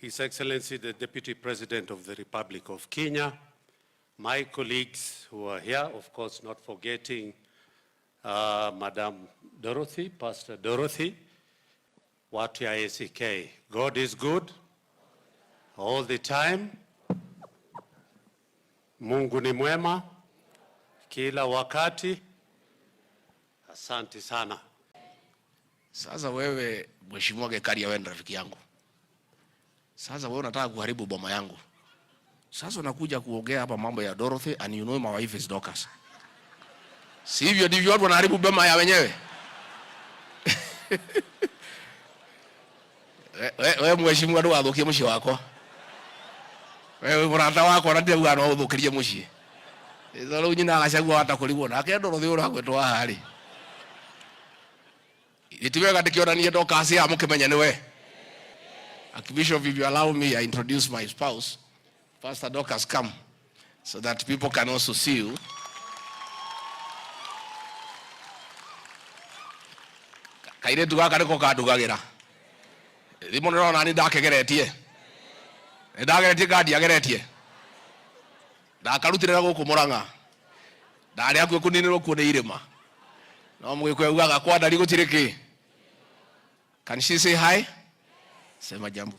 His Excellency the Deputy President of the Republic of Kenya, my colleagues who are here, of course not forgetting Madam Dorothy, Pastor Dorothy, watu ya ACK. God is good all the time. Mungu ni mwema kila wakati. Asante sana. Sasa wewe Mheshimiwa Gekaria, wewe rafiki yangu. Sasa wewe unataka kuharibu boma yangu. Sasa unakuja kuongea hapa mambo ya Dorothy and you know my wife is Dorcas. Si hivyo ndivyo watu wanaharibu boma ya wenyewe. Wewe Mheshimiwa ndo athukie mushi wako. Wewe murata wako na ndio gano uthukirie mushi. Izo ru nyina agacagua hata kuligwo nake Dorothy uragwetwa hari. Itiwega ndikionanie Dorcas ya mukimenya niwe. Archbishop, if you allow me, I introduce my spouse. Pastor Dorcas, come, so that people can also see you. Kaire tuga kare ko kadugagira. Rimo no nani ndakegeretie. Ndageretie gadi ageretie. Ndakarutira guku Muranga. Ndari akwe kuninirwo kuone irima. No mugikwe ugaga kwa ndari gutiriki. Can she say hi? Sema jambo.